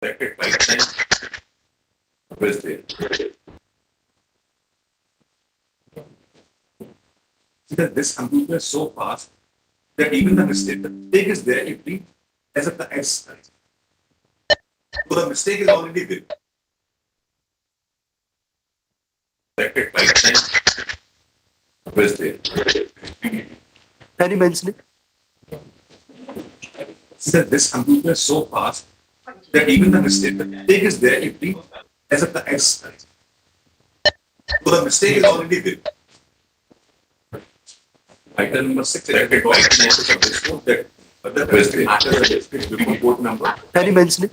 Corrected 5 times. Where's there? See that this computer is so fast that even the mistake is there, it reads as a S. So the mistake is already there. Corrected 5 times. Where's there? Can you mention it? See that this computer is so fast that even the mistake is there, it reads as a S. So the mistake is already there. Item number 6, corrected twice notice of this code that the president after the description report number. Can you mention it?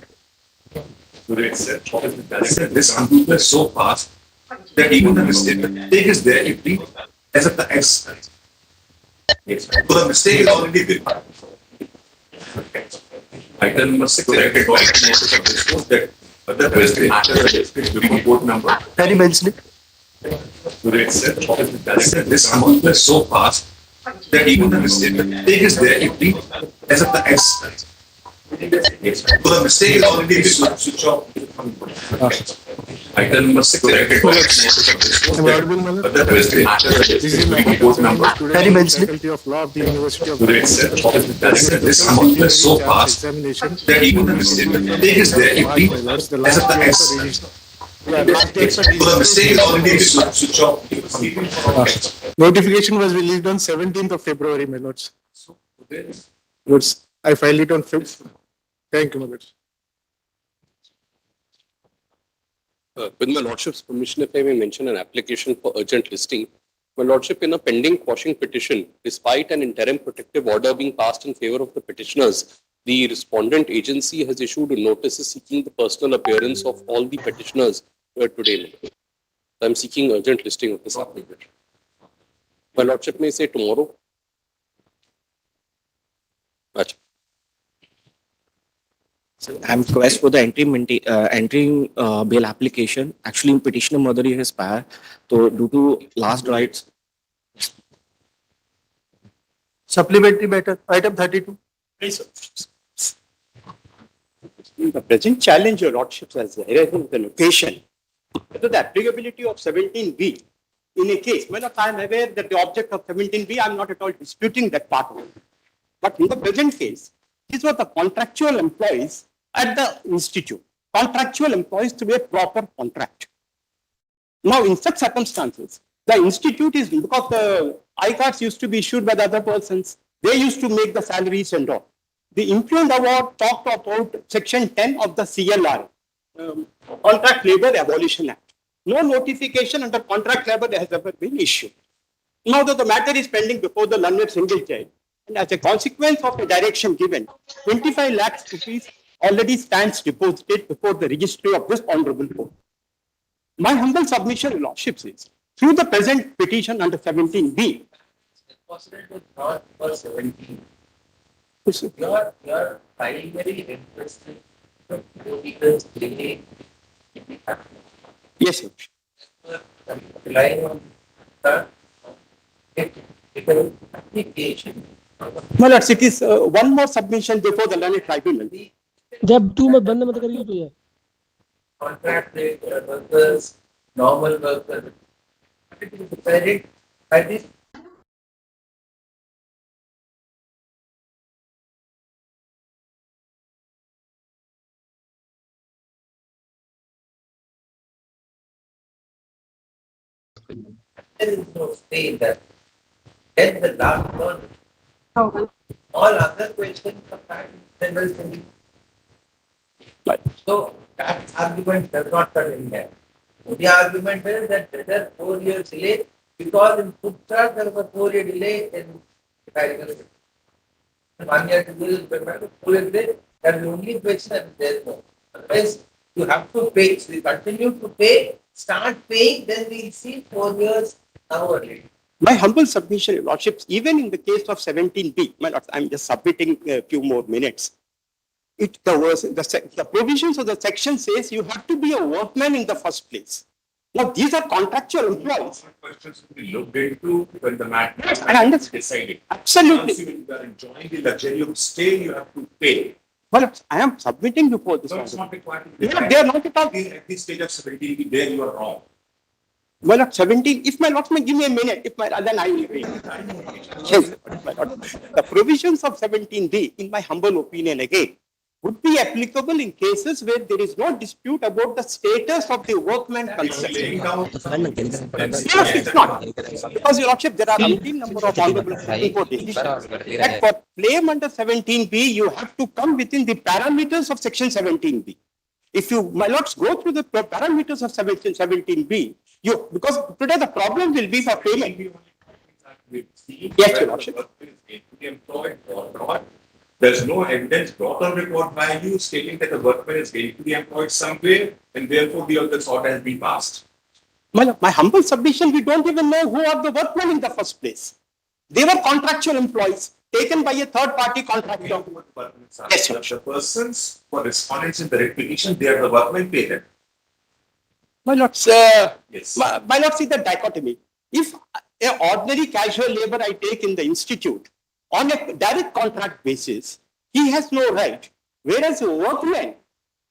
Today it said this computer is so fast that even the mistake is there, it reads as a S. So the mistake is already there. Item number 6, corrected twice notice of this code that the president after the description report number. Can you mention it? Today it said this computer is so fast that even the mistake is there, it reads as a S. So the mistake is already there. Switch off. Item number 6, corrected twice notice of this code that the president after the description report number. Can you mention it? Faculty of Law of the University of Today it said this computer is so fast that even the mistake is there, it reads as a S. So the mistake is already there. Switch off. Notification was released on 17th of February, my lords. Lords, I filed it on 5th. Thank you, my lords. With my lordship's permission, if I may mention an application for urgent listing. My lordship, in a pending quashing petition, despite an interim protective order being passed in favor of the petitioners, the respondent agency has issued a notice seeking the personal appearance of all the petitioners today. I am seeking urgent listing of this application. My lordship may say tomorrow. Achha. I'm request for the entering bail application. Actually, in petitioner Madhuri has expired. So, due to last rights, Supplementary matter, item 32. The present challenge, your lordships, as arising the location, whether the applicability of 17B in a case, when I am aware that the object of 17B, I am not at all disputing that part of it. But in the present case, these were the contractual employees at the institute, contractual employees to a proper contract. Now, in such circumstances, the institute is, because the I-cards used to be issued by the other persons, they used to make the salaries and all. The Influence Award talked about Section 10 of the CLR, Contract Labour Abolition Act. No notification under contract labour has ever been issued. Now that the matter is pending before the learned single judge, and as a consequence of the direction given, 25 lakhs rupees already stands deposited before the registry of this honourable court. My humble submission, your lordships, is through the present petition under 17B. Not for 17. Your primary interest is because delay. Yes, sir. Relying on the application. My lords, it is one more submission before the learned tribunal. जब तू मैं बंद मत करिए तो यार Contract workers, normal workers. It is decided by this. There is no stay that. Then the last one. All other questions are back in general thinking. Right. So that argument does not come in there. The argument is that there is 4 years delay because in Putra there was a 4-year delay in 1 year delay, 4 year delay. That is the only question that is there. No. Otherwise, you have to pay. So you continue to pay, start paying, then we will see 4 years now or later. My humble submission, your lordships, even in the case of 17B, my lords, I'm just submitting a few more minutes. It covers the provisions of the section says you have to be a workman in the first place. Now these are contractual employees. Questions to be looked into when the matter is I understand. decided. Absolutely. Once you are enjoying the luxury of stay, you have to pay. Well, I am submitting before this. So it's not required. Yeah, they are not at all. At this stage of 17, there you are wrong. Well, at 17, if my lords may give me a minute, then I will read. Yes, my lord. The provisions of 17B, in my humble opinion again, would be applicable in cases where there is no dispute about the status of the workman concerned. Laying down. Yes, it's not. Because, Your Lordship, there are umpteen number of honorable Supreme Court decisions that for claim under 17B, you have to come within the parameters of section 17B. If you, my lords, go through the parameters of section 17B, because today the problem will be for payment. Yes, Your Lordship. Employed or not. There's no evidence brought on record by you stating that the workman is going to be employed somewhere and therefore the other sort has been passed. My humble submission, we don't even know who are the workmen in the first place. They were contractual employees taken by a third party contractor. Yes, sir. The persons for respondents in the repetition, they are the workmen pay them. My lords, Yes. my lords, see the dichotomy. If an ordinary casual labor I take in the institute on a direct contract basis, he has no right. Whereas a workman,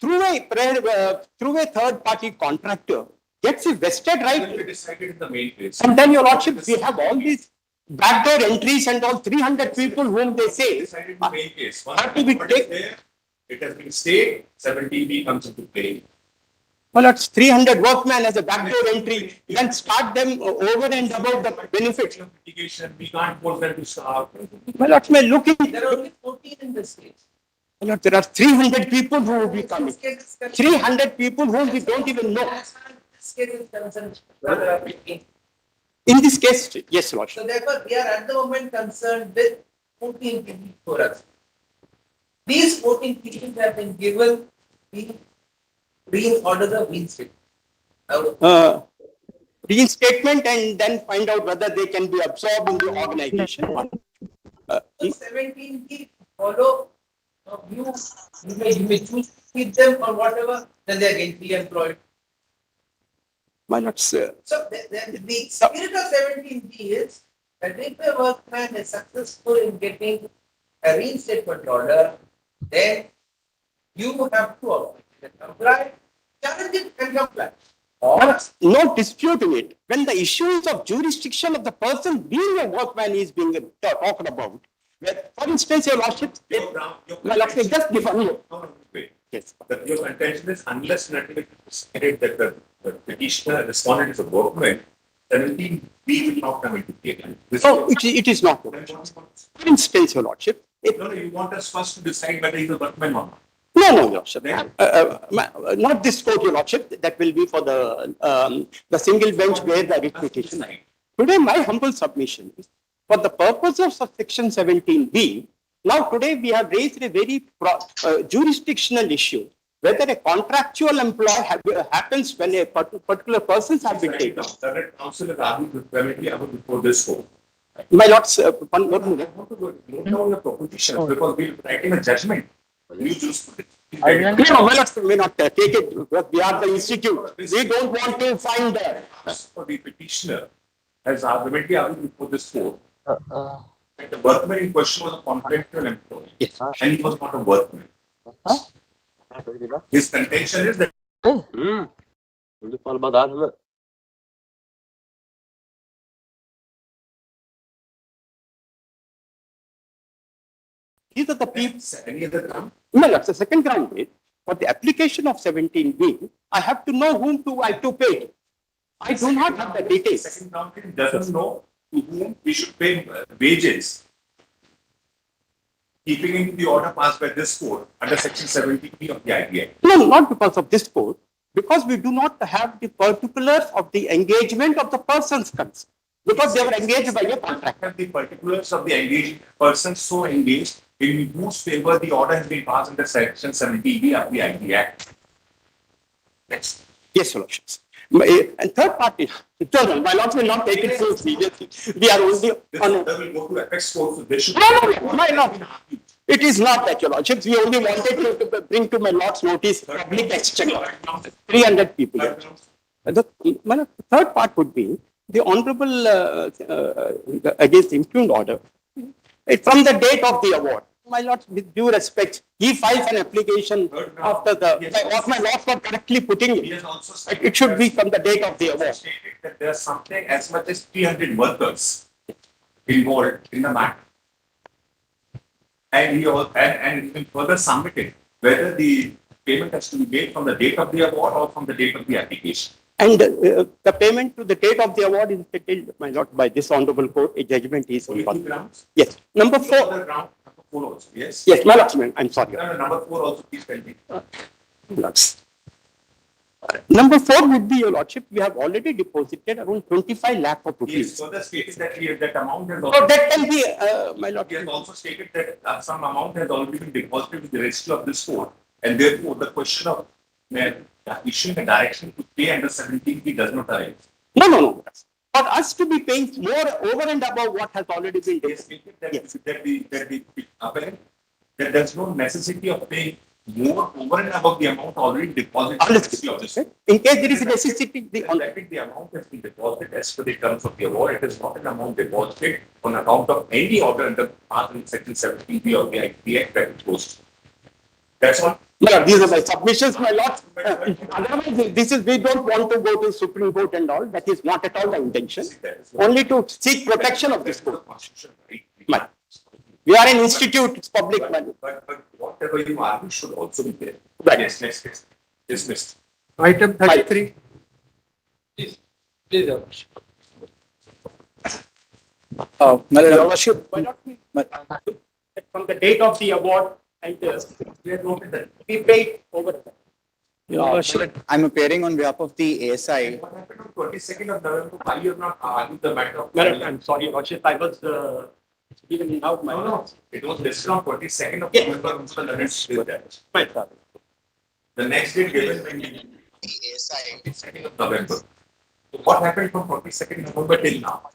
through a third party contractor, gets a vested right. We decided in the main place. And then, Your Lordship, we have all these backdoor entries and all 300 people whom they say Decided in the main case. Once have to be the report is taken. there, it has been stayed, 17B comes into play. Well, it's 300 workmen as a backdoor entry, then start them over and above the benefits. Litigation, we can't force them to start. Well, let me look in. There are only 14 in this case. Well, there are 300 people who will be coming. This case is concerned- 300 people whom we don't even know. As far as this case is concerned, there are 15. In this case, yes, Lord. So therefore, we are at the moment concerned with 14 people for us. These 14 people have been given the orders of reinstatement. Reinstatement and then find out whether they can be absorbed in the organization. 17 people follow you may choose to keep them or whatever, then they are gainfully employed. Why not, sir? So the spirit of 17B is that if a workman is successful in getting a reinstatement order, then you have to comply, challenge it and comply. Or No dispute in it. When the issues of jurisdiction of the person being a workman is being talked about, for instance, Your Lordship, my Lordship, just define you. Wait. Yes. That your contention is unless and until it is stated that the petitioner respondent is a workman, 17B will not come into play. This Oh, it is not. For instance, Your Lordship, No, you want us first to decide whether he's a workman or not. no, Your Lordship. Not this court, Your Lordship. That will be for the single bench where the writ petition. Today, my humble submission is for the purposes of section 17B. Now, today we have raised a very jurisdictional issue. Whether a contractual employee happens when a particular persons have been taken. The council has argued vehemently about before this court. My lords, one more minute. I want to note down your proposition because we're writing a judgment. You just No, my lords may not take it because we are the institute. We don't want to find for the petitioner has vehemently argued before this court. That the workman in question was a contractual employee. Yes. And he was not a workman. His contention is that these are the people. any other ground. No, that's the second ground is for the application of 17B, I have to know whom I to pay. I do not have the details. Second ground is doesn't know to whom we should pay wages. Keeping in the order passed by this court under section 17B of the IPA. No, not because of this code, because we do not have the particulars of the engagement of the persons concerned. Because they were engaged by a contract. Have the particulars of the engaged person so engaged in whose favor the order has been passed under section 17B of the IPA Act. Next. Yes, Your Lordships. And third party, my lords will not take it so seriously. We are only This on. order will go to apex court, so they should. No, my lord. It is not that, Your Lordships. We only wanted to bring to my lord's notice public exchequer. 300 people. My third part would be the honorable against impugned order. From the date of the award, My lord, with due respect, he files an application after what my lords were correctly putting He it. has also It should be from the date of the award. stated that there are something as much as 300 workers involved in the matter. And and it further submitted whether the payment has to be made from the date of the award or from the date of the application. And the payment to the date of the award is settled, my lord, by this honorable court. A judgment is Only in. two grounds. Yes. Number Four 4. other ground, number 4 also. Yes. Yes, my lord, I'm sorry. No, no, number 4 also, please tell me. Lords. Number 4 would be, your lordship, we have already deposited around 25 lakh of He has rupees. further stated that that amount has So also. that can be, my lord. He has also stated that some amount has already been deposited with the registry of this court, and therefore the question of issuing a direction to pay under 17B does not arise. No. For us to be paying more over and above what has already been He has deposited. stated that there's no necessity of paying more over and above the amount already deposited in the registry of this court. In case there is a necessity, The amount has been deposited as per the terms of the award. It is not an amount deposited on account of any order under Section 17B of the Act that it goes to. That's all. No, these are my submissions, my lord. Otherwise, we don't want to go to Supreme Court and all. That is not at all the intention. Only to seek protection of this court. Right. We are an institute, it's public money. But whatever you argue should also be there. Right. Yes, next case. Dismissed. Item 33. Your worship, why not we- from the date of the award and We have noted that. we paid over. Your worship, I'm appearing on behalf of the ASI. What happened on 22nd of November? Why you have not argued the matter of? I'm sorry, your worship, I was even out my. No. It was listed on 22nd of Yes. November. Mr. Lawrence did that. My lord. The next date given when you. 22nd of November. So what happened from 22nd November till now?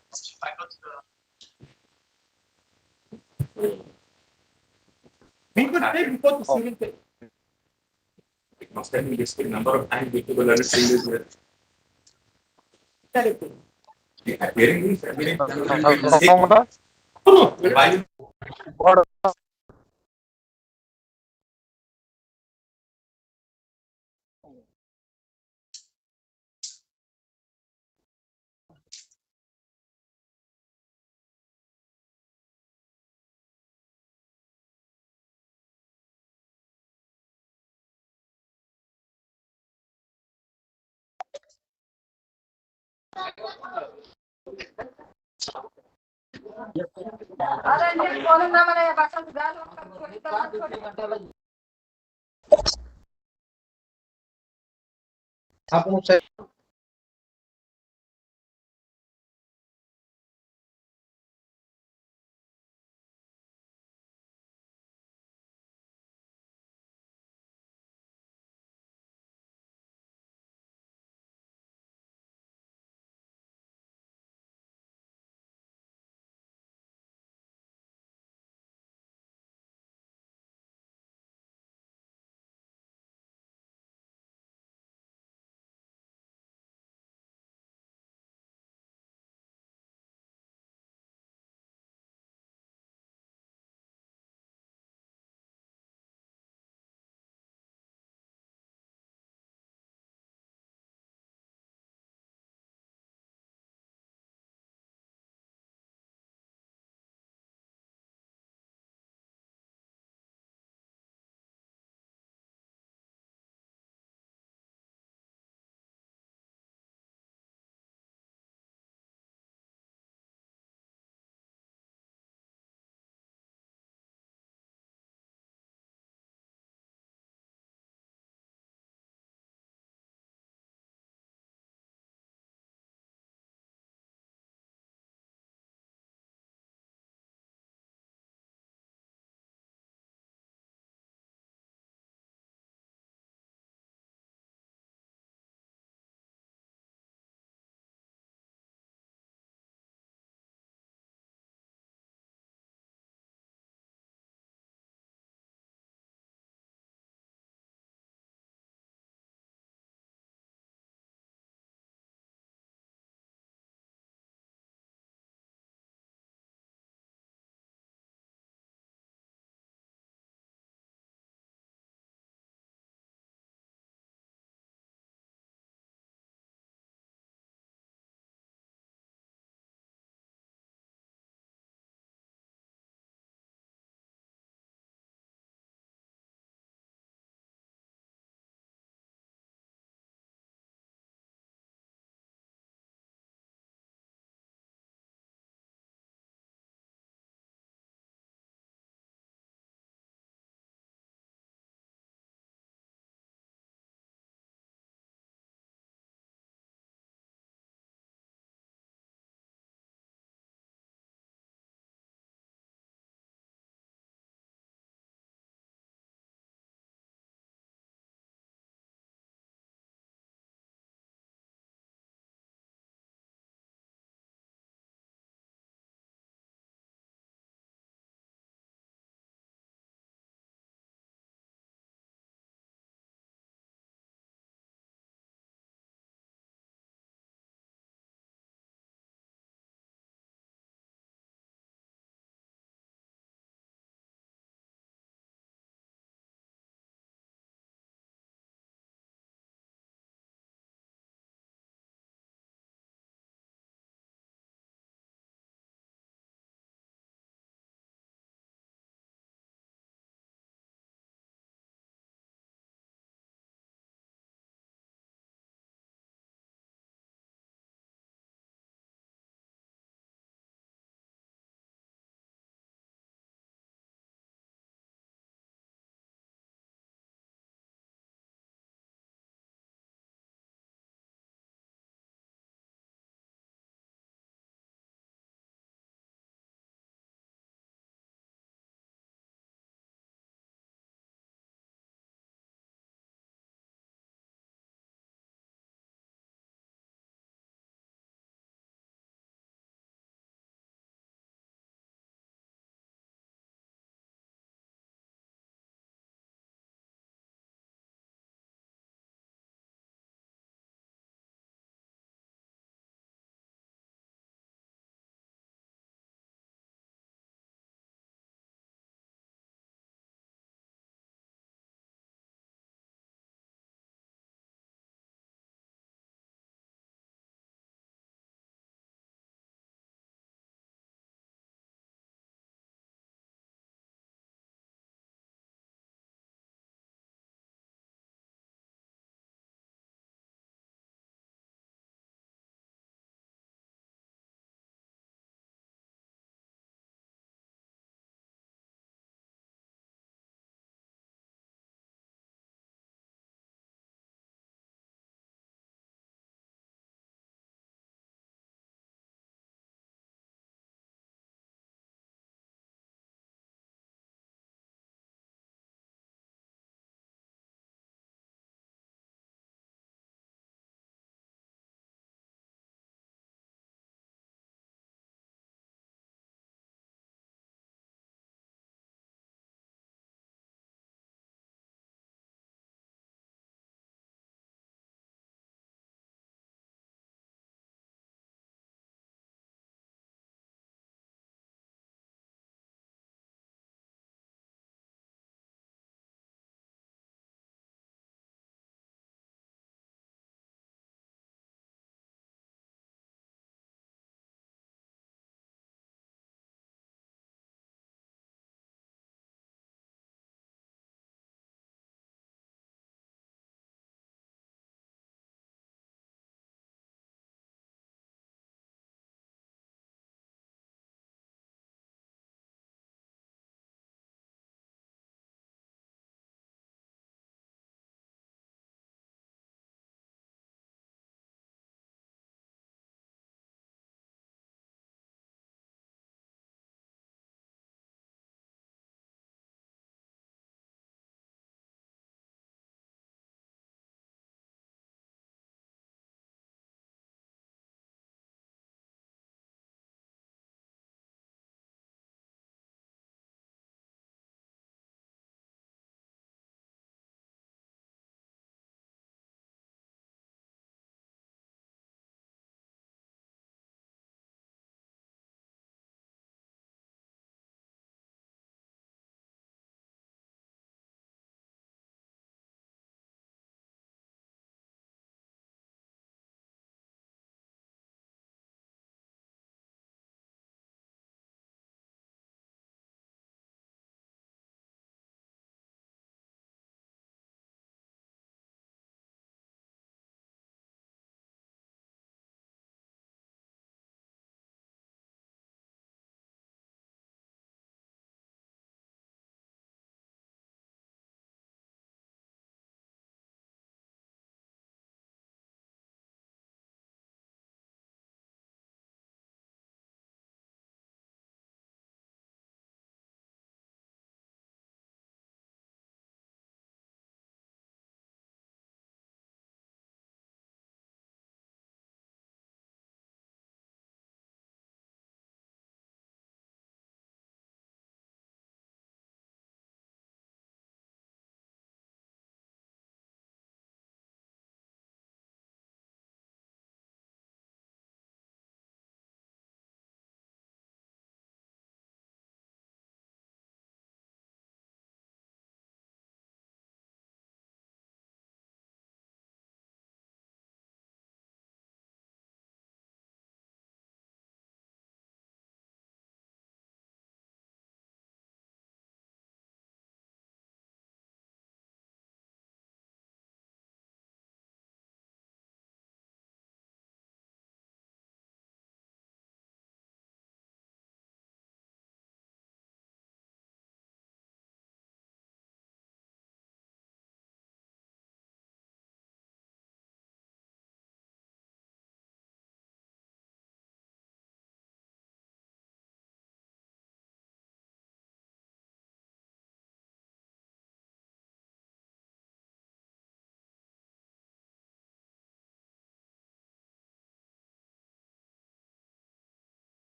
We could pay before the single pay. It must have been listed number of times before the Lawrence is there. Correct. The appearing is appearing. No, Why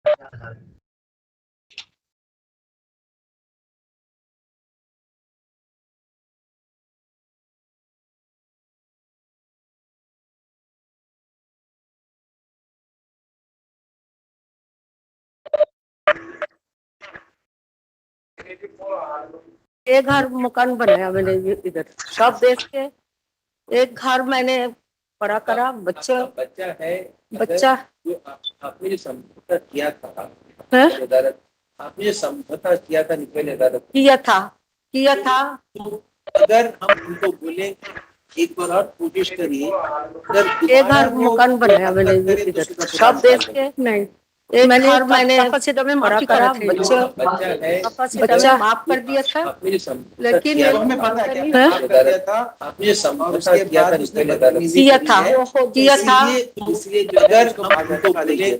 एक घर मकान बनाया मैंने इधर सब देश के। एक घर मैंने पढ़ा करा बच्चा है बच्चा जो आपने जो समझौता किया था है? अदालत, आपने जो समझौता किया था निकल अदालत, किया था तो अगर हम उनको बोले एक बार और कोशिश करिए, अगर एक घर मकान बनाया मैंने इधर सब देश के। नहीं मैंने कपसीदा में पढ़ा करा बच्चा है बच्चा माफ कर दिया था आपने जो समझौता लेकिन किया हमें पता है है? था आपने जो समझौता किया था निकल अदालत, किया था इसलिए जो अगर हम उनको बोले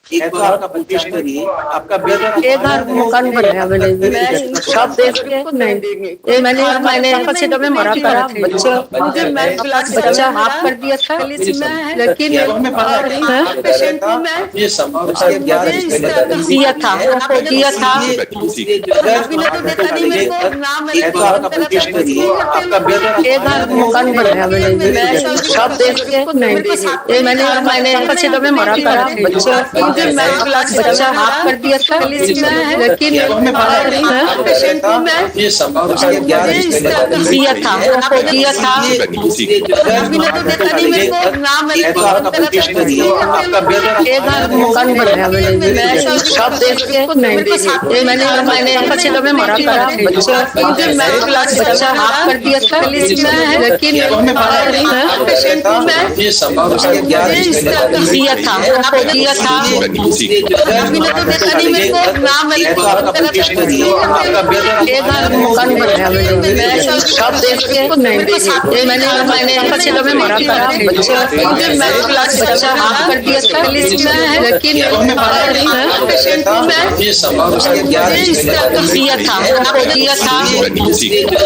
एक बार आपका कोशिश करिए, आपका बेटा एक घर मकान बनाया मैंने सब देश के। नहीं मैंने कपसीदा में पढ़ा करा बच्चा माफ कर दिया था लेकिन हमें पता है ये समझौता किया था इसलिए जो अगर एक बार आपका कोशिश करिए, आपका बेटा एक घर मकान बनाया मैंने सब देश के। नहीं मैंने कपसीदा में पढ़ा करा बच्चा माफ कर दिया था लेकिन ये समझौता किया था इसलिए जो एक बार आपका कोशिश करिए, आपका बेटा एक घर मकान बनाया मैंने सब देश के। नहीं मैंने कपसीदा में पढ़ा करा बच्चा माफ कर दिया था लेकिन ये समझौता किया था इसलिए जो एक बार आपका कोशिश करिए, आपका बेटा एक घर मकान बनाया मैंने सब देश के। नहीं मैंने कपसीदा में पढ़ा करा बच्चा माफ कर दिया था लेकिन ये समझौता किया था इसलिए जो एक बार आपका कोशिश करिए, आपका बेटा एक घर मकान बनाया मैंने सब देश के। नहीं मैंने कपसीदा में पढ़ा करा बच्चा माफ कर दिया था लेकिन ये समझौता किया था इसलिए जो एक बार आपका कोशिश करिए, आपका बेटा एक घर मकान बनाया मैंने सब देश के। नहीं मैंने कपसीदा में पढ़ा करा बच्चा माफ कर दिया था लेकिन ये समझौता किया था इसलिए जो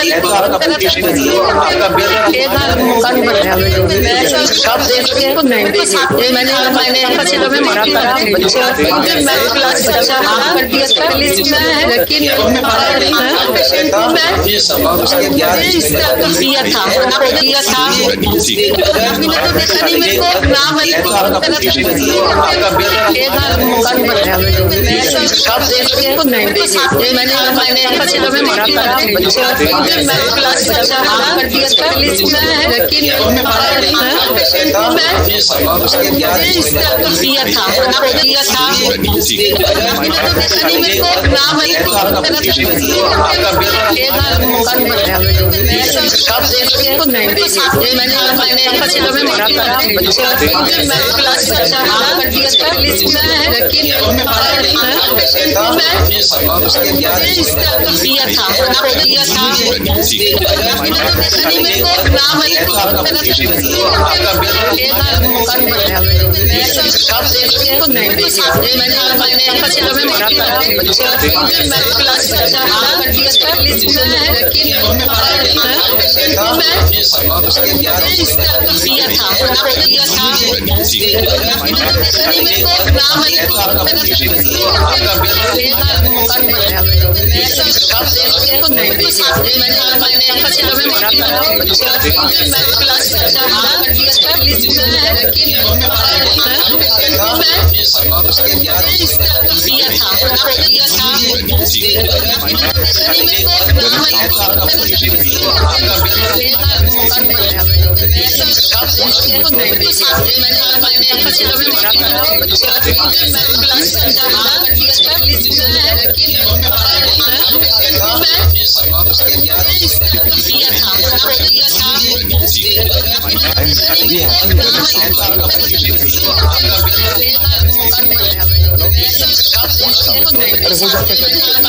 एक बार आपका कोशिश करिए, आपका बेटा एक घर मकान बनाया मैंने सब देश के। नहीं मैंने कपसीदा में पढ़ा करा बच्चा माफ कर दिया था लेकिन ये समझौता किया था इसलिए जो एक बार आपका कोशिश करिए, आपका बेटा एक घर मकान बनाया मैंने सब देश के। नहीं मैंने कपसीदा में पढ़ा करा बच्चा माफ कर दिया था लेकिन ये समझौता किया था इसलिए जो एक बार आपका कोशिश करिए, आपका बेटा एक घर मकान बनाया मैंने सब देश के। नहीं मैंने कपसीदा में पढ़ा करा बच्चा माफ कर दिया था लेकिन ये समझौता किया था इसलिए जो एक बार आपका कोशिश करिए, आपका बेटा एक घर मकान बनाया मैंने सब देश के। मैंने कपसीदा में पढ़ा करा बच्चा माफ कर दिया था लेकिन ये समझौता किया था इसलिए जो एक बार आपका कोशिश करिए, आपका बेटा एक घर मकान बनाया मैंने सब देश के।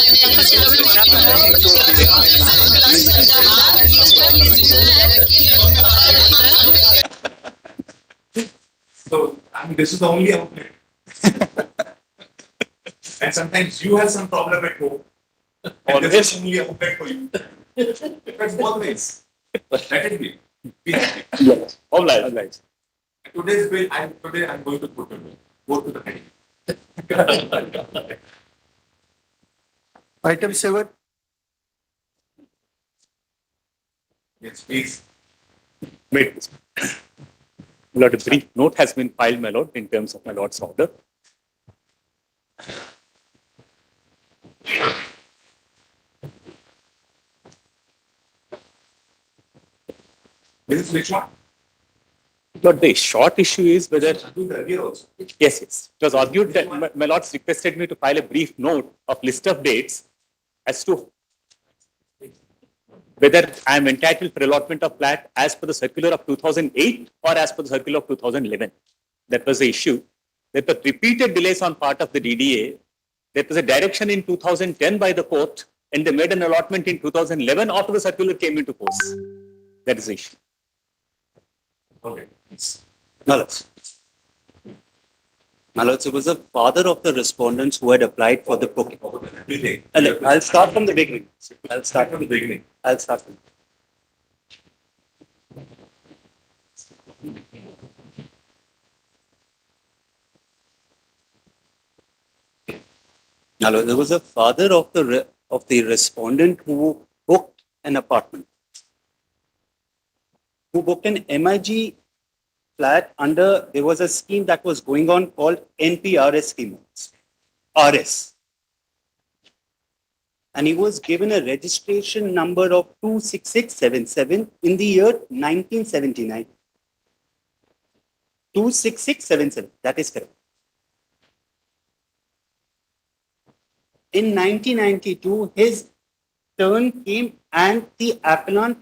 मैंने कपसीदा में पढ़ा करा बच्चा माफ कर दिया था So, I mean, this is the only outlet. And sometimes you have some problem at home. And this is the only outlet for you. It's both ways. Let it be. Be happy. Obliged. Today's bill, today I'm going to put it in. Go to the heading. Item 7. Yes, please. Wait. My lord, a brief note has been filed, my lord, in terms of my lord's order. This is which one? Lord, the short issue is whether, Do the review also. yes, it was argued that my lords requested me to file a brief note of list of dates as to whether I am entitled for allotment of flat as per the circular of 2008 or as per the circular of 2011. That was the issue. There were repeated delays on part of the DDA. There was a direction in 2010 by the court, and they made an allotment in 2011 after the circular came into force. That is the issue. Okay. My lords. My lords, it was the father of the respondents who had applied for the booking. Everything. I'll start from the beginning. Start from the beginning. I'll start from. Now, there was a father of the respondent who booked an apartment, who booked an MIG flat under, there was a scheme that was going on called NPRS scheme, RS. And he was given a registration number of 26677 in the year 1979. 26677, that is correct. In 1992, his turn came and the appellant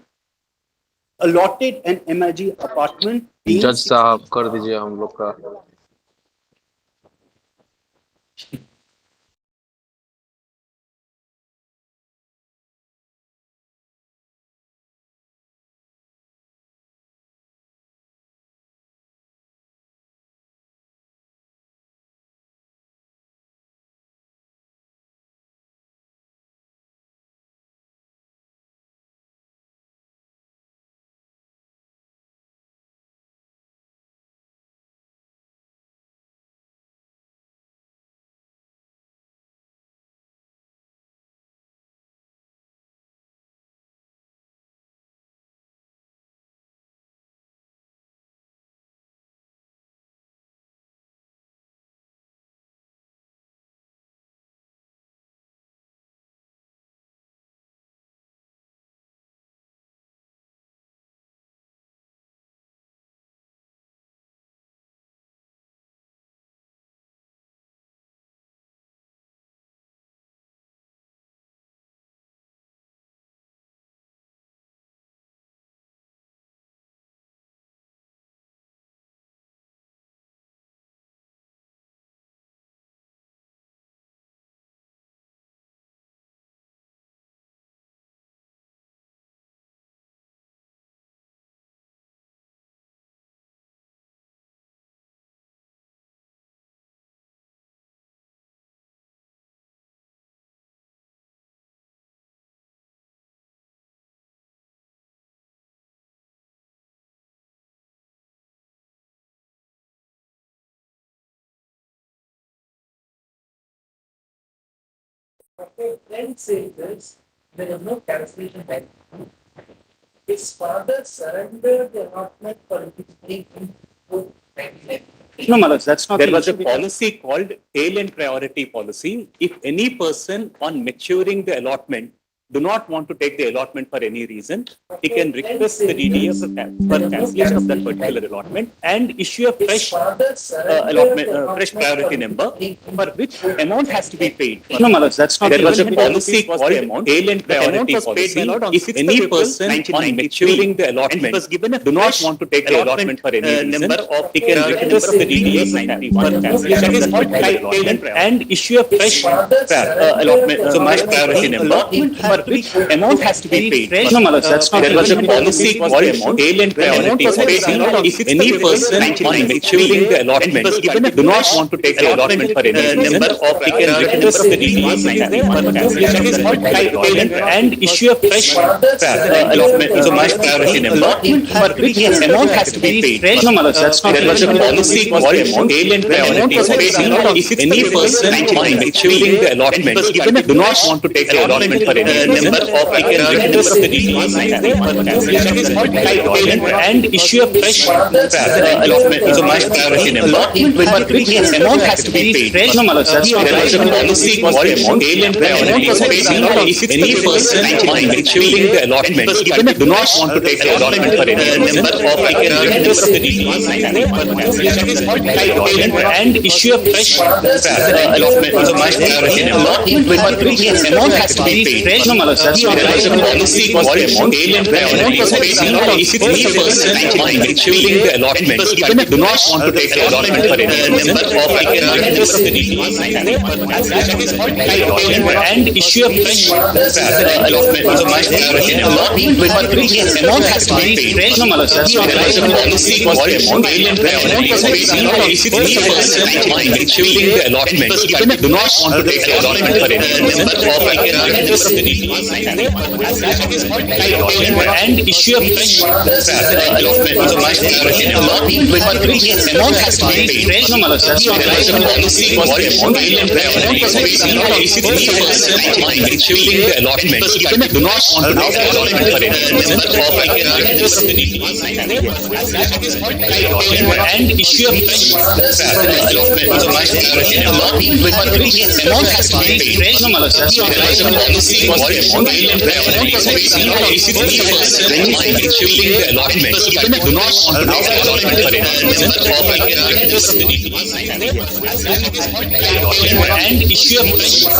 allotted an MIG apartment. जज साहब कर दीजिए हम लोग का Okay, then say this, there is no cancellation back. His father surrendered the allotment for his No, my lords, that's not. There was a policy called tail and priority policy. If any person on maturing the allotment do not want to take the allotment for any reason, he can request the DDA for cancellation of that particular allotment and issue a fresh allotment, fresh priority number for which amount has to be paid. No, my lords, that's not. There was a policy called tail and priority policy. If any person on maturing the allotment was given do not want to take the allotment for any reason, he can request the DDA for cancellation of that particular allotment and issue a fresh allotment, so my priority number for for which amount has to be paid. No, Malak, that's not. There was a policy called salient priority. If any person on maturing the allotment, even if do not want to take the allotment for any reason, he can request the details and issue a fresh allotment to the much priority number for which amount has to be paid. No, Malak, that's not. There was a policy called salient priority. If any person on maturing the allotment, even if do not want to take the allotment for any reason, he can request the details and issue a fresh allotment to the much priority number for which amount has to be paid. No, Malak, that's not. There was a policy called salient priority. If any person on maturing the allotment, even if do not want to take the allotment for any reason, he can request the details and issue a fresh allotment to the much priority number for which amount has to be paid. No, Malak, that's not. There was a policy called salient priority. If any person on maturing the allotment, even if do not want to take the allotment for any reason, he can request the details and issue a fresh allotment to the much priority number for which amount has to be paid. No, Malak, that's not. There was a policy called salient priority. If any person on maturing the allotment, even if do not want to take the allotment for any reason, he can request the details and issue a fresh allotment to the much priority number for which amount has to be paid. No, Malak, that's not. There was a policy called salient priority. If any person on maturing the allotment, even if do not want to take the allotment for any reason, he can request the details and issue a fresh allotment to the much priority number for which amount has to be paid. No, Malak, that's not. There was a policy called salient priority. If any person on maturing the allotment, even if do not want to take the allotment for any reason, he can request the details and issue a fresh allotment to the much priority number for which amount has to be paid. No, Malak, that's not. There was a policy called salient priority. If any person on maturing the allotment, even if do not want to take the allotment for any reason, he can request the details and issue a fresh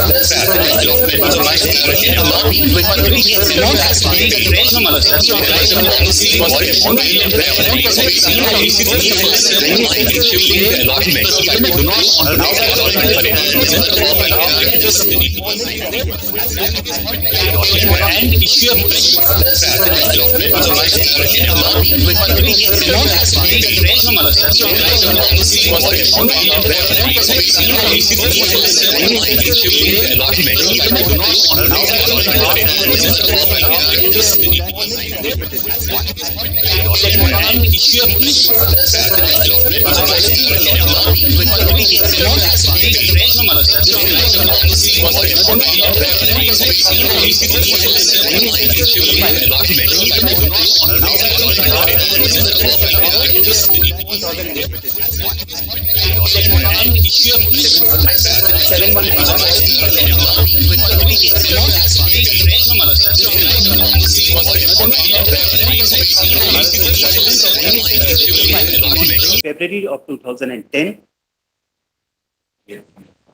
allotment to the much priority number for which amount has to be paid. No, Malak, that's not. There was a policy called salient priority. If any person on maturing the allotment, even if do not want to take the allotment for any reason, he can request the details and issue a fresh allotment to the much priority number for which amount has to be paid. No, Malak, that's not. There was a policy called salient priority. If any person on maturing the allotment, even if do not want to take the allotment for any reason, he can request the details and issue a fresh allotment to the much priority number for which amount has to be paid. No, Malak, that's not. There was a policy called salient priority. February of 2010,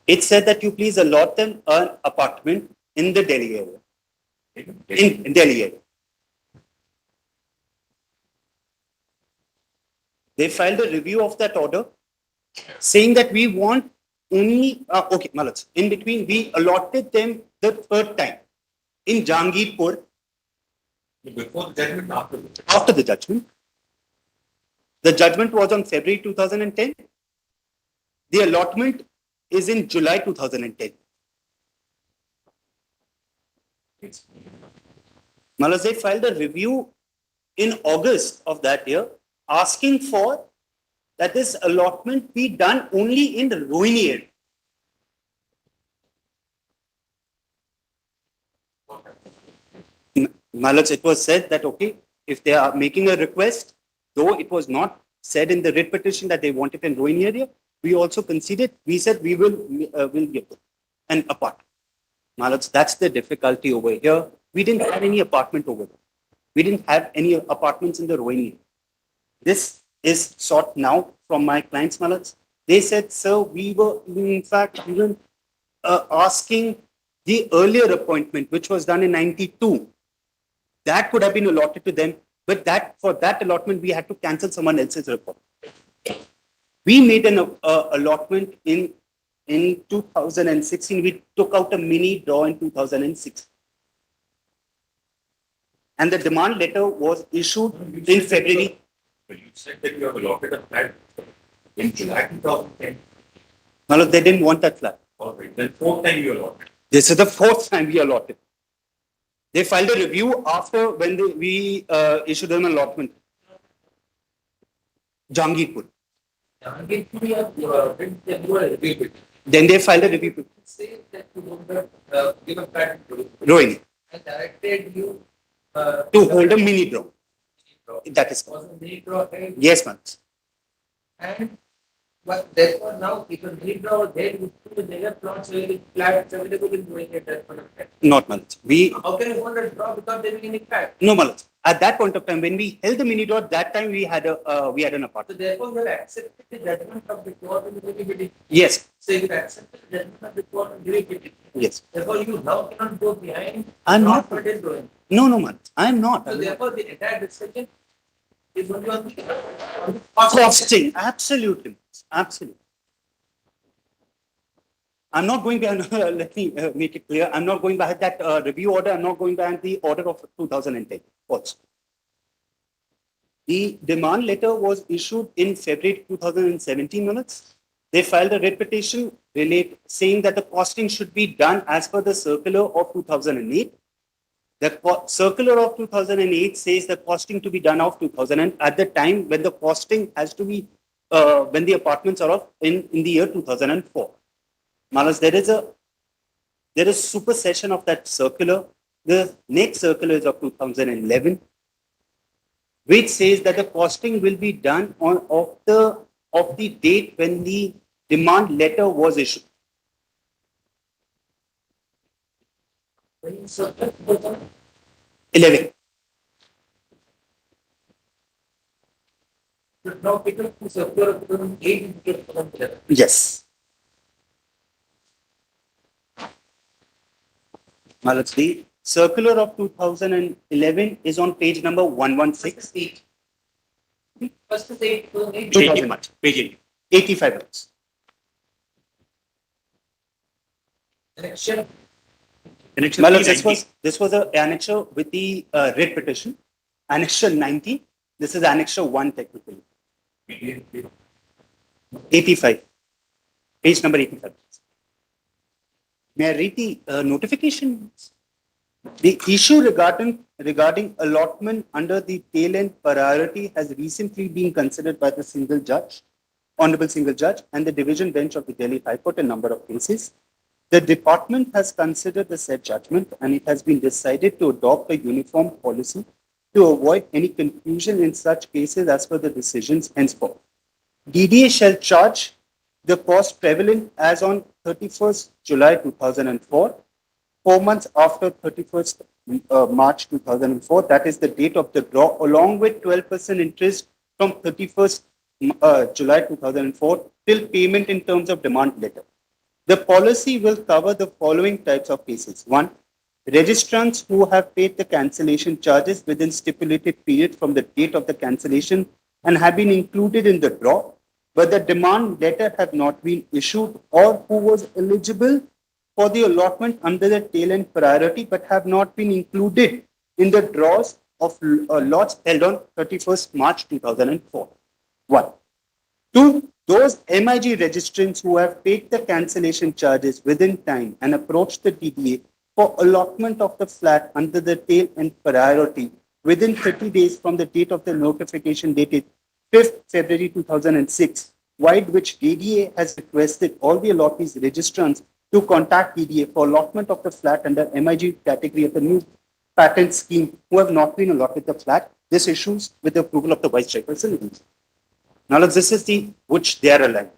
it said that you please allot them an apartment in the Delhi area. In Delhi area. They filed a review of that order saying that we want only, okay, Malak, in between we allotted them the third time in Jangirpur. Before the judgment, after the After the judgment. The judgment was on February 2010. The allotment is in July 2010. Malak, they filed a review in August of that year asking for that this allotment be done only in the Rohini area. Malak, it was said that, okay, if they are making a request, though it was not said in the writ petition that they want it in Rohini area, we also conceded, we said we will give them an apartment. Malak, that's the difficulty over here. We didn't have any apartment over there. We didn't have any apartments in the Rohini area. This is sought now from my clients, Malak. They said, sir, we were in fact even asking the earlier appointment, which was done in 92. That could have been allotted to them, but that for that allotment, we had to cancel someone else's report. We made an allotment in 2016. We took out a mini draw in 2006. and the demand letter was issued in February. But you said that you have allotted a flat in July 2010. No, they didn't want that flat. All right, then fourth time you allotted. This is the fourth time we allotted. They filed a review after when we issued them allotment. Jangirpur. Then they filed a review. Say that you would have given back to Rohini. and directed you To hold a mini draw. That is was correct. a mini draw held, Yes, ma'am. and but therefore now if a mini draw was there, you put the plots really flat available in doing it at point of time. Not Malaj. How can you hold a draw without there being any flat? No, Malaj. At that point of time, when we held the mini draw, that time we had an So apartment. therefore you have accepted the judgment of the court in the beginning. Yes, So you have accepted the judgment of the court and giving it. yes. Therefore you now cannot go behind. I'm not. what it is doing. No, Malaj. I am not. So therefore the entire decision is only on the Costing. Absolutely. Absolutely. I'm not going behind, let me make it clear. I'm not going behind that review order. I'm not going behind the order of 2010 also. The demand letter was issued in February 2017 minutes. They filed a writ petition saying that the costing should be done as per the circular of 2008. The circular of 2008 says the costing to be done of 2000 at the time when the costing has to be, when the apartments are of in the year 2004. Malas, there is supersession of that circular. The next circular is of 2011, which says that the costing will be done of the date when the demand letter was issued. So 11. now people who circular of 2008 Yes. Malas, the circular of 2011 is on page number 116. First is 8, 2008. 2000 much. Page 80. 85 minutes. Election. Malas, this was an annexure with the writ petition. Annexure 90. This is annexure 1 technically. 85. Page number 85. May I read the notification? The issue regarding allotment under the tail end priority has recently been considered by the single judge, Honorable Single Judge, and the division bench of the Delhi High Court in a number of cases. The department has considered the said judgment and it has been decided to adopt a uniform policy to avoid any confusion in such cases as per the decisions henceforth. DDA shall charge the cost prevalent as on 31st July 2004, 4 months after 31st March 2004, that is the date of the draw, along with 12% interest from 31st July 2004 till payment in terms of demand letter. The policy will cover the following types of cases. 1. Registrants who have paid the cancellation charges within stipulated period from the date of the cancellation and have been included in the draw, but the demand letter have not been issued, or who was eligible for the allotment under the tail end priority but have not been included in the draws of lots held on 31st March 2004. 1. 2. Those MIG registrants who have paid the cancellation charges within time and approached the DDA for allotment of the flat under the tail end priority within 30 days from the date of the notification dated 5th February 2006, while which DDA has requested all the allottees registrants to contact DDA for allotment of the flat under MIG category of the new patent scheme who have not been allotted the flat. This issues with the approval of the Vice Chairperson. Now, this is the which they are aligned.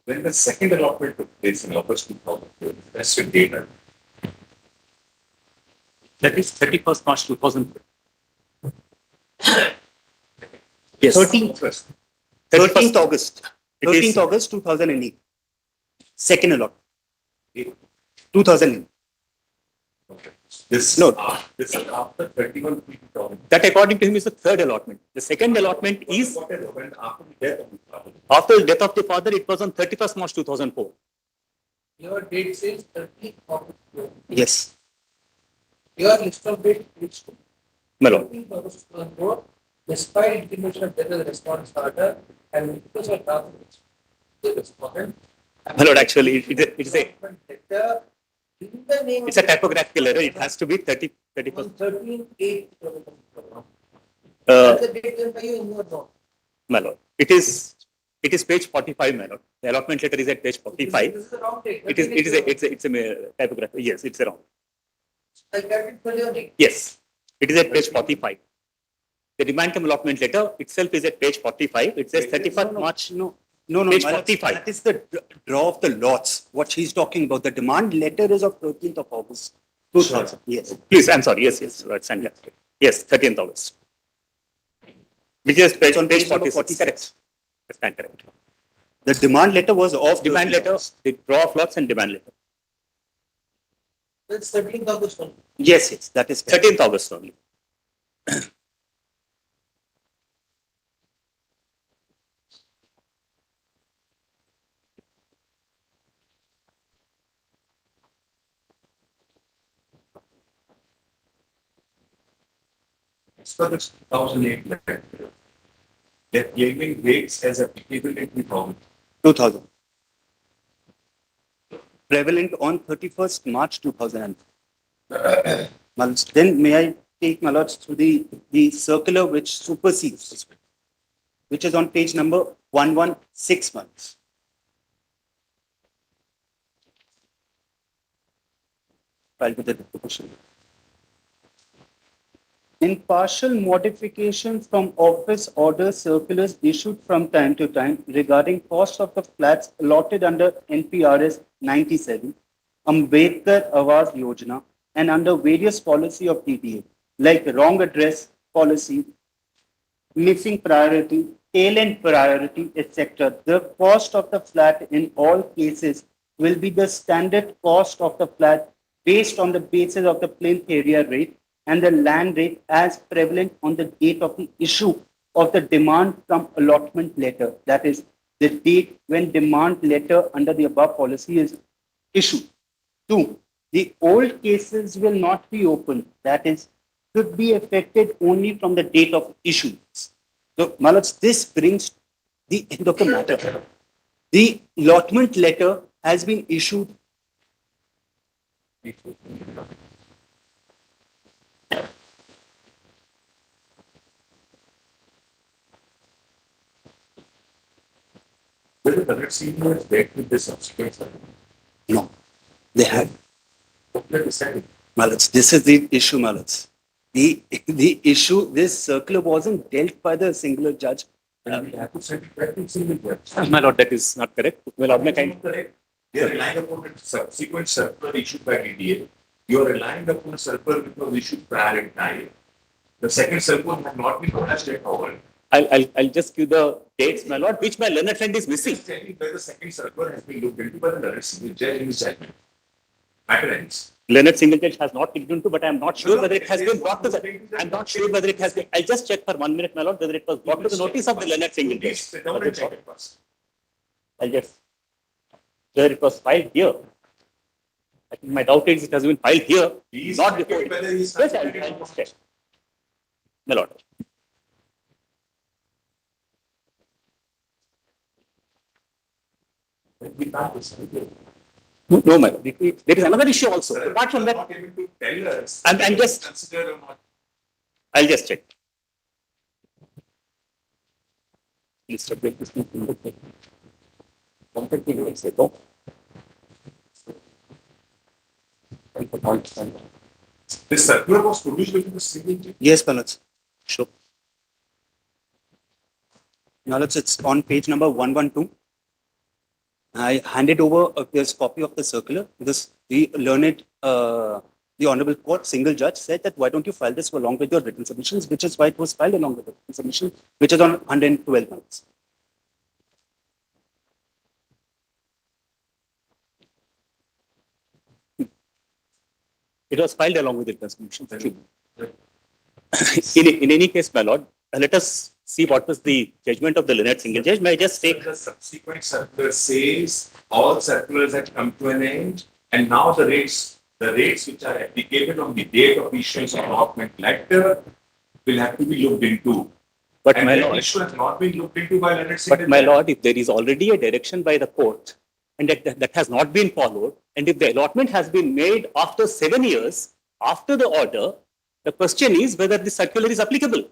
When the second allotment took place in August 2004, that's the date. That is 31st March 2004. Yes. 13th. 13th August. It is- 13th August 2008. Second allotment. 2008. Okay. This No. This is after 31 people. That according to him is the third allotment. The second allotment is What has happened after the death of the father? after the death of the father. It was on 31st March 2004. Your date says 30th August. Yes. Your list of bids is My lord. 14,000 crore, despite intimation of better response order and because of that, the respondent. My lord, actually, it's a Letter in the name it's a typographical error. It has to be 31st. 13/8. Uh, That's the date given by you in your note. My lord, it is page 45, my lord. The allotment letter is at page 45. This is the wrong date. It's a typography. Yes, it's wrong. I kept it for your date. Yes, it is at page 45. The demand cum allotment letter itself is at page 45. It says 31st March. No, Page my lord, 45. That is the draw of the lots. What she's talking about. The demand letter is of 13th of August, 2000. Yes. Please, I'm sorry. Yes. Yes, 13th August. Which is page on page 46. Correct. Stand correct. The demand letter was of Demand 13th letter, August. the draw of lots and demand letter. That's 13th August. Yes, that is correct. 13th August only. As per the 2008 letter, they're claiming rates as applicable in the problem. 2000. Prevalent on 31st March 2000. Then may I take my lords to the circular which supersedes, which is on page number 1161. Filed with the petition. In partial modification from office order circulars issued from time to time regarding cost of the flats allotted under NPRS 97, Ambedkar Awas Yojana, and under various policy of TDA, like wrong address policy, missing priority, tail end priority, etc. The cost of the flat in all cases will be the standard cost of the flat based on the basis of the plinth area rate and the land rate as prevalent on the date of the issue of the demand from allotment letter. That is the date when demand letter under the above policy is issued. 2. The old cases will not be opened. That is, should be affected only from the date of issuance. So, Malats, this brings the end of the matter. The allotment letter has been issued. Will the current seniors back with this subsequent? No, they had. What decided? Malats, this is the issue, Malats. The issue, this circular wasn't dealt by the singular judge. We have to send it back to single judge. My lord, that is not correct. My lord, may I kind- Correct. They are relying upon a subsequent circular issued by TDA. You are relying upon a circular which was issued prior in time. The second circular had not been published yet forward. I'll just give the dates, my lord, which my learned friend is missing. Tell me where the second circular has been looked into by the learned single judge in his judgment. Matter ends. Leonard Single Judge has not looked into, but I'm not sure whether it has been brought to the, I'm not sure whether it has been, I'll just check for 1 minute, my lord, whether it was brought to the notice of the Leonard Single Please Judge. sit down and check it first. I'll just, whether it was filed here. I think my doubt is it has been filed here, Please not check before. it whether he's Yes, I'll just check. My lord. We can't decide. No, my lord. There is another issue also. Sir, Apart from you are that, not able to tell us. I'm just- Consider or not. I'll just check. Please stop this. Contact me once I go. This circular was produced within the single judge. Yes, Malats. Sure. Malats, it's on page number 112. I handed over this copy of the circular because the learned, the Honorable Court, single judge said that why don't you file this along with your written submissions, which is why it was filed along with the written submission, which is on 112 months. It was filed along with the resolution. In any case, my lord, let us see what was the judgment of the Leonard Single Judge. May I just take, The subsequent circular says all circulars had come to an end and now the rates the rates which are applicable on the date of issuance of allotment letter will have to be looked into. But And my that lord, issue has not been looked into by Leonard but my lord, if there is already a direction by the court and that has not been followed, and if the allotment has been made after 7 years after the order, the question is whether the circular is applicable.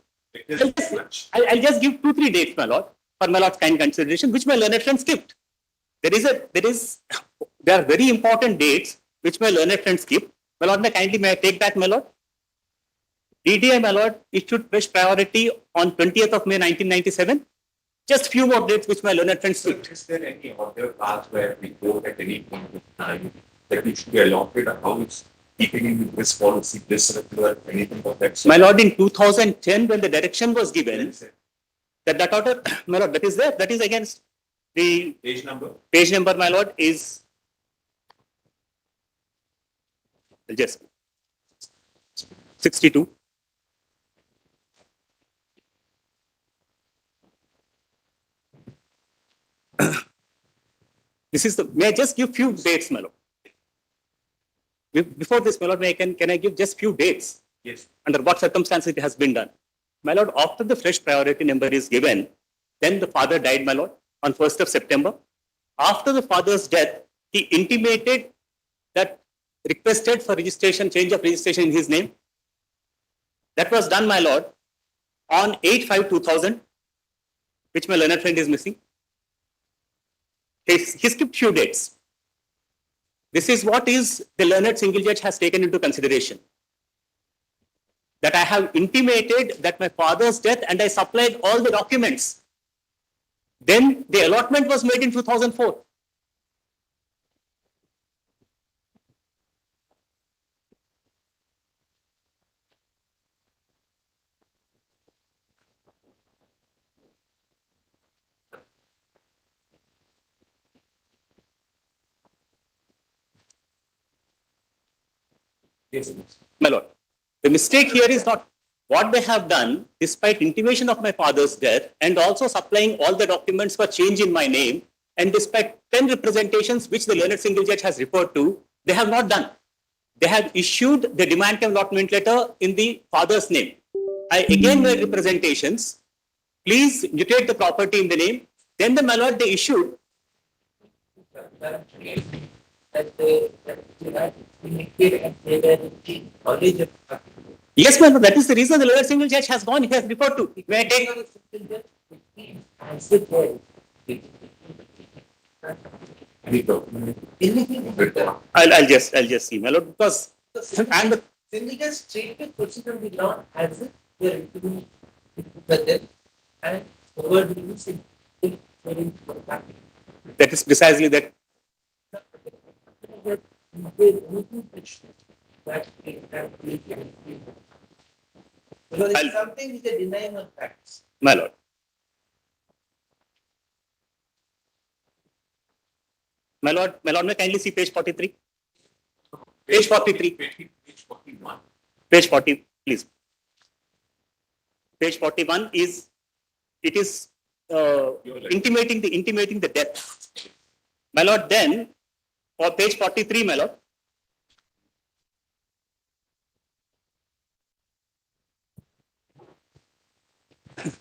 I'll just give 2-3 dates, my lord, for my lord's kind consideration, which my learned friend skipped. There are very important dates which my learned friend skipped. My lord, may I take that, my lord? DDI, my lord, issued fresh priority on 20th of May 1997. Just few more dates which my learned friend skipped. Is there any order passed where we go at any point of time that it should be allotted a house keeping in this policy, this circular, anything of that sort? My lord, in 2010, when the direction was given, that order, my lord, that is there. That is against the Page number? page number, my lord, is just 62. This is the, may I just give few dates, my lord? Before this, my lord, can I give just few dates? Yes. Under what circumstances it has been done? My lord, after the fresh priority number is given, then the father died, my lord, on 1st of September. After the father's death, he intimated that requested for registration, change of registration in his name. That was done, my lord, on 8/5/2000, which my learned friend is missing. He skipped few dates. This is what is the learned single judge has taken into consideration. That I have intimated that my father's death and I supplied all the documents. Then the allotment was made in 2004. Yes. My lord, the mistake here is not what they have done, despite intimation of my father's death and also supplying all the documents for change in my name, and despite 10 representations which the learned single judge has referred to, they have not done. They have issued the demand allotment letter in the father's name. I again made representations. Please mutate the property in the name. Then the my lord, they issued. Yes, ma'am. That is the reason the lower single judge has gone. He has referred to. May I take? I'll just see, my lord, because and the Syndicate stated procedure will not as if they are into the death and overdoing it. that is precisely that. Because it's something which is denying of facts. My lord. My lord, may I kindly see page 43? Page 43. Page 41. Page 40, please. Page 41 is, it is intimating the death. My lord, then, for page 43, my lord.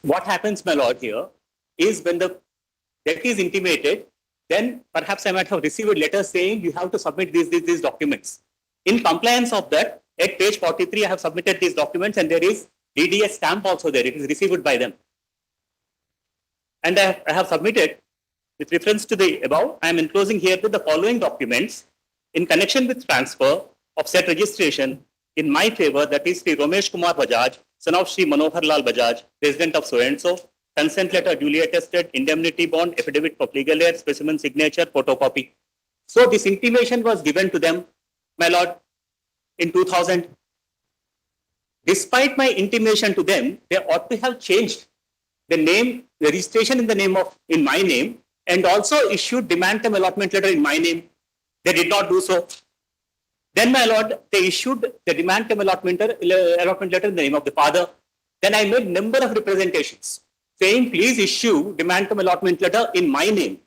What happens, my lord, here is when the death is intimated, then perhaps I might have received a letter saying you have to submit these documents. In compliance of that, at page 43, I have submitted these documents and there is DDS stamp also there. It is received by them. And I have submitted, with reference to the above, I am enclosing here with the following documents in connection with transfer of said registration in my favor, that is Sri Ramesh Kumar Bajaj, son of Sri Manohar Lal Bajaj, resident of so-and-so, consent letter duly attested, indemnity bond, affidavit of legal heir, specimen signature, photocopy. So this intimation was given to them, my lord, in 2000. Despite my intimation to them, they ought to have changed the name, the registration in my name, and also issued demand term allotment letter in my name. They did not do so. Then, my lord, they issued the demand term allotment letter in the name of the father. Then I made number of representations saying, please issue demand term allotment letter in my name.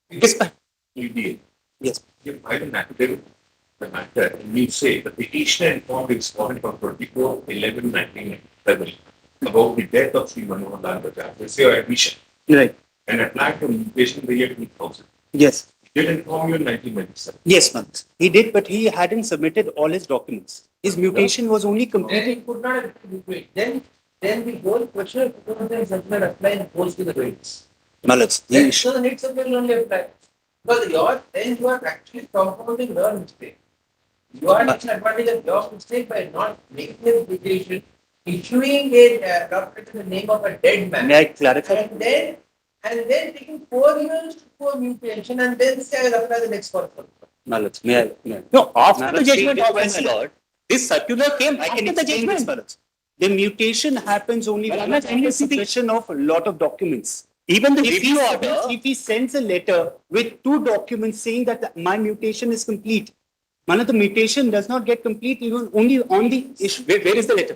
You did. Yes. You file an affidavit, the matter, and you say the petitioner informed the respondent on 24/11/1997 about the death of Sri Manohar Lal Bajaj. It's your admission. Right. And applied for mutation in the year 2000. Yes. Did inform you in 1997. Yes, Manoj. He did, but he hadn't submitted all his documents. His mutation was only Then completed. he could not have wait. Then the whole question of circular apply and goes to the rates. Malaj, Then so the next circular will only apply. Because then you are actually compounding your mistake. You are taking advantage of your mistake by not making a mutation, issuing a document in the name of a dead man. May I clarify? And then taking 4 years to do a mutation and then say I will apply the next one. Malaj, may I? No, after Malaj, the judgment please of my request- lord, this circular came I can after the explain this, judgment. Malaj. The mutation happens only Well, when Malaj, and you the see the- submission of a lot of documents. Even the If he, review order, if he sends a letter with 2 documents saying that my mutation is complete, Malaj, the mutation does not get complete even only on the issue. where is the letter?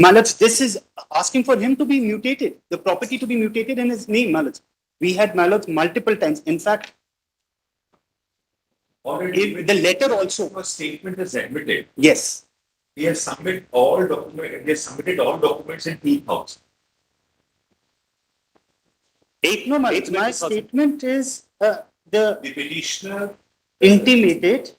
Malaj, this is asking for him to be mutated, the property to be mutated in his name, Malaj. We had Malaj multiple times. In fact, Already, if the letter also, a statement is admitted. yes. He has submitted all documents. He has submitted all documents in 2000. No, Malaj, my statement is the The petitioner intimated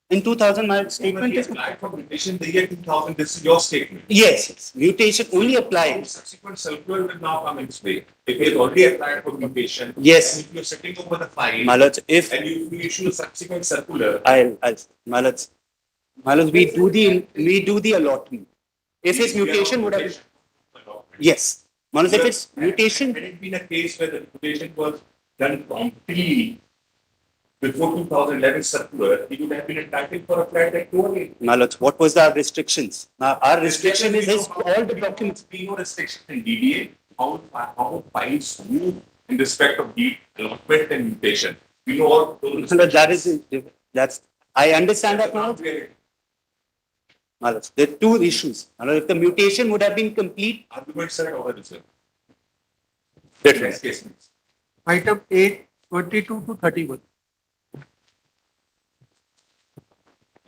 in 2000, my statement he is, applied for mutation in the year 2000. This is your statement. yes, mutation only applies. Subsequent circular will now come into play. If he has already applied for mutation, Yes. and if you're sitting over the file, Malaj, if and you issue a subsequent circular, Malaj, we do the allotment. If his mutation would have, yes. Malaj, if it's mutation, had it been a case where the mutation was done promptly before 2011 circular, he would have been entitled for a flat rate to again. Malaj, what was our restrictions? Our restriction is his, all the documents. Be no restriction in DDA, how files move in respect of the allotment and mutation. We know all those. Malaj, that's, I understand that now. Malaj, there are 2 issues. Malaj, if the mutation would have been complete, Arguments are over this. Item 8, 22 to 31.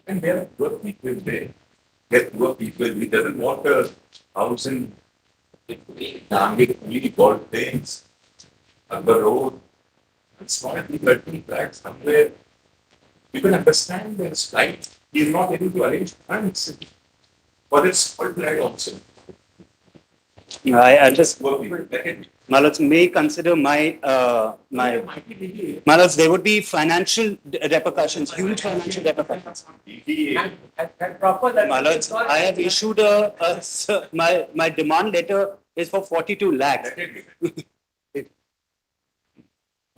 And there are poor people there. There are poor people. He doesn't want a house in really called things on the road. It's not a 30 flats somewhere. You can understand there's flight. He's not able to arrange funds for this full flight also. I just, Poor people. Second, Malaj, may consider my, Malaj, there would be financial repercussions, huge financial repercussions. Malaj, I have issued my demand letter is for 42 lakhs.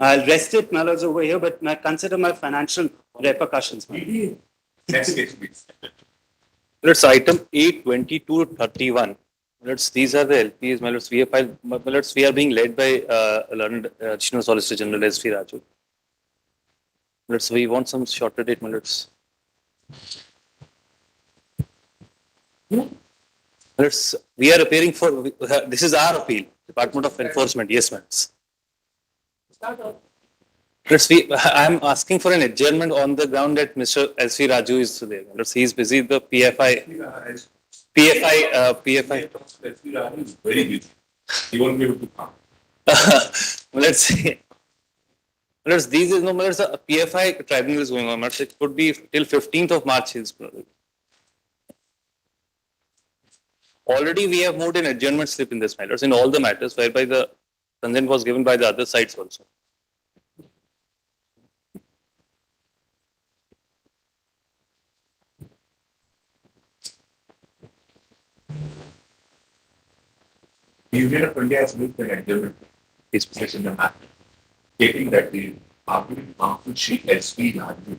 I'll rest it, Malaj, over here, but consider my financial repercussions. Next case, please. Let's item 822 to 31. These are the LPs. We have filed. We are being led by learned Additional Solicitor General S.V. Raju. We want some shorter date. We are appearing for. This is our appeal. Department of Enforcement. Yes, ma'am. I am asking for an adjournment on the ground that Mr. S.V. Raju is there. He is busy. The PFI. PFI is very busy. He won't be able to come. Let's see. These is no a PFI tribunal is going on. It could be till 15th of March. Already we have moved an adjournment slip in this matters in all the matters whereby the consent was given by the other sides also. The Union of India has moved an adjournment its position in the matter, stating that the argument harmful sheet SP Raju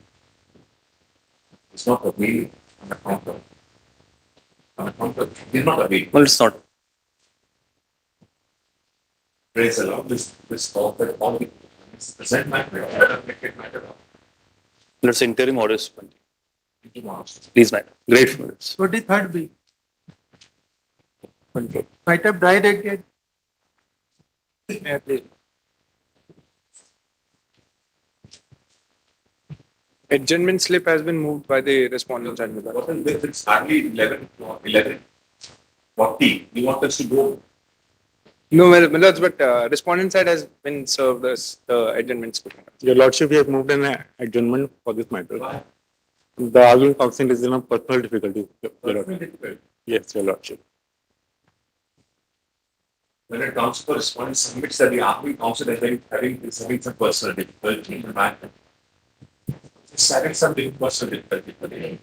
is not available on account of is not available. Well, it's not. Praise the Lord. This talk that all the present matter, affected matter, Let's interim orders. into March. Please, madam. Grateful. 23rd B. Item 9 again. Adjournment slip has been moved by the respondents and the What is this? It's hardly 11:40. You want us to go? No, Milords, but respondent side has been served as the adjournment slip. Your Lordship, we have moved an adjournment for this matter. The arguing counsel is in a personal difficulty. Your Lordship. Yes, Your Lordship. When a counsel respondent submits that the arguing counsel is having some personal difficulty in the matter. It's having some personal difficulty for the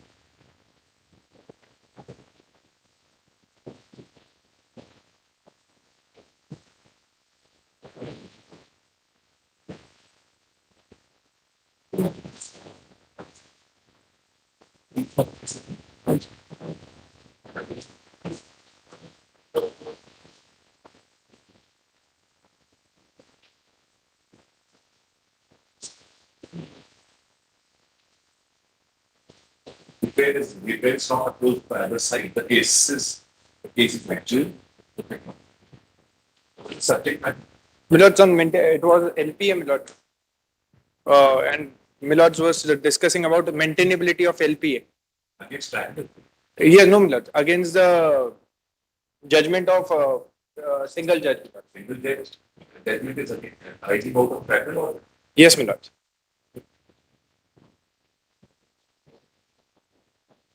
repair is not approved by other side. The case is actual. Subject matter. Milords it was LPA, Milord. And Milords was discussing about the maintainability of LPA. Against triangle. Yes, no, Milord. Against the judgment of single judge. Single judge. Judgment is against rising out of triangle or Yes, Milord.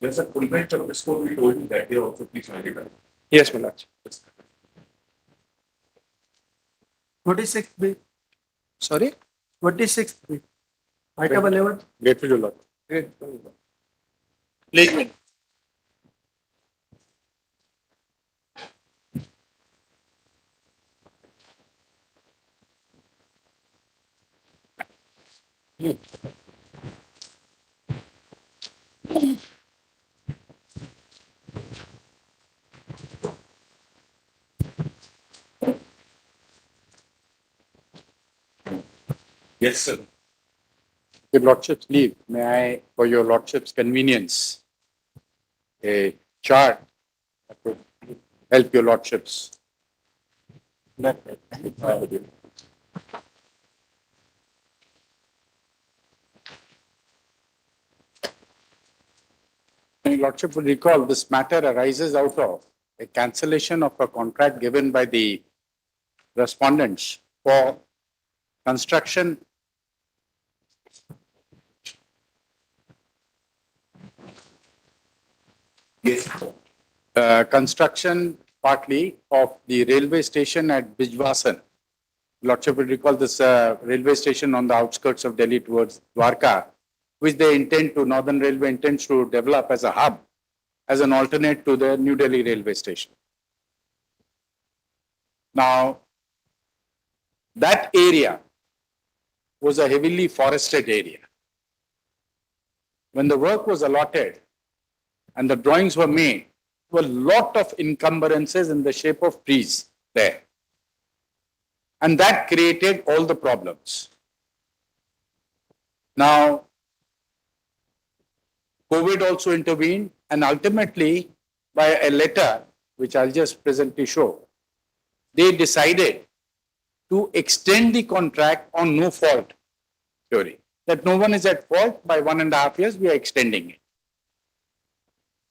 there's a full bench of this court we told you that day also, please verify. Yes, Milord. 26 B. Sorry? 26 B. Item 11. Grateful, Your Lord. Please. Yes, sir. Your Lordship's leave, may I, for your Lordship's convenience, a chart that would help your Lordships. Your Lordship will recall this matter arises out of a cancellation of a contract given by the respondents for construction Yes. construction partly of the railway station at Bijwasan. Lordship will recall this railway station on the outskirts of Delhi towards Dwarka, which Northern Railway intends to develop as a hub, as an alternate to the New Delhi railway station. Now, that area was a heavily forested area. When the work was allotted and the drawings were made, there were a lot of encumbrances in the shape of trees there. And that created all the problems. Now, COVID also intervened, and ultimately, by a letter, which I'll just presently show, they decided to extend the contract on no fault theory. That no one is at fault, by 1.5 years, we are extending it.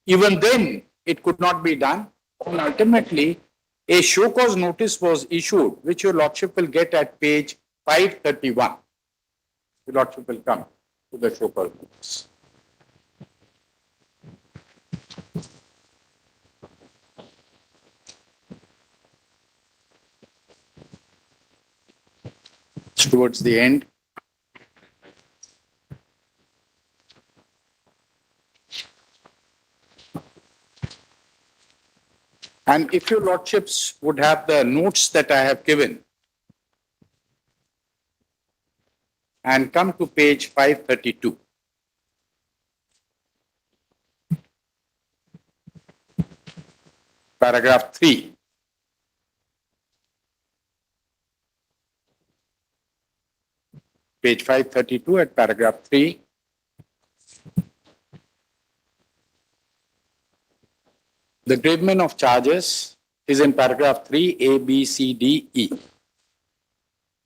Even then, it could not be done, and ultimately, a show cause notice was issued, which your Lordship will get at page 531. Your Lordship will come to the show cause notice. Towards the end. And if your Lordships would have the notes that I have given, and come to page 532. Paragraph 3. Page 532 at paragraph 3. The gravamen of charges is in paragraph 3, A, B, C, D, E.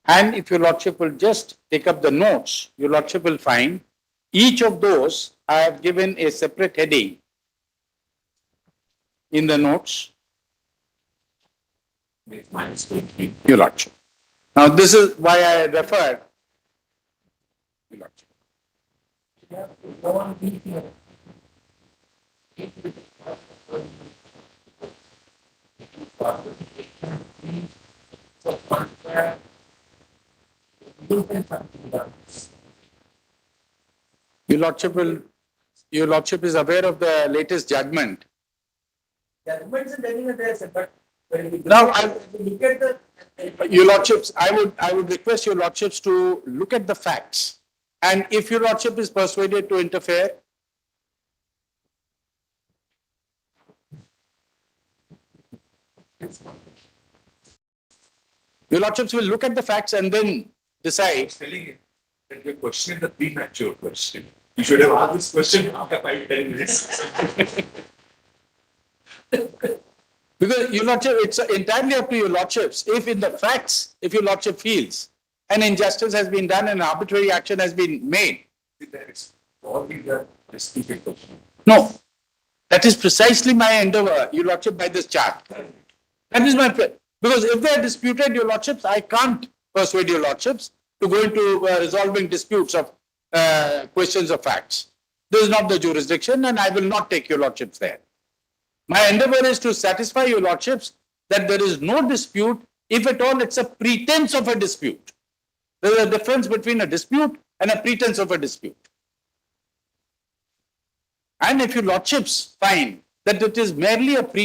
And if your Lordship will just take up the notes, your Lordship will find Each of those I have given a separate heading in the notes. Your Lordship. Now, this is why I referred. Your Lordship. Your Lordship is aware of the latest judgment. Judgments and everything there, sir, but when we Now, look at the. Your Lordships, I would request Your Lordships to look at the facts. And if Your Lordship is persuaded to interfere, Your Lordships will look at the facts and then decide. Telling you that your question is a premature question. You should have asked this question after 5-10 minutes. Because Your Lordship, it's entirely up to Your Lordships. If in the facts, if Your Lordship feels an injustice has been done and arbitrary action has been made. That is probably the disputed question. No, that is precisely my endeavor, Your Lordship, by this chart. That is my, because if they are disputed, Your Lordships, I can't persuade Your Lordships to go into resolving disputes of questions of facts. This is not the jurisdiction and I will not take Your Lordships there. My endeavor is to satisfy Your Lordships that there is no dispute. If at all, it's a pretense of a dispute. There is a difference between a dispute and a pretense of a dispute. And if Your Lordships find that it is merely a pretense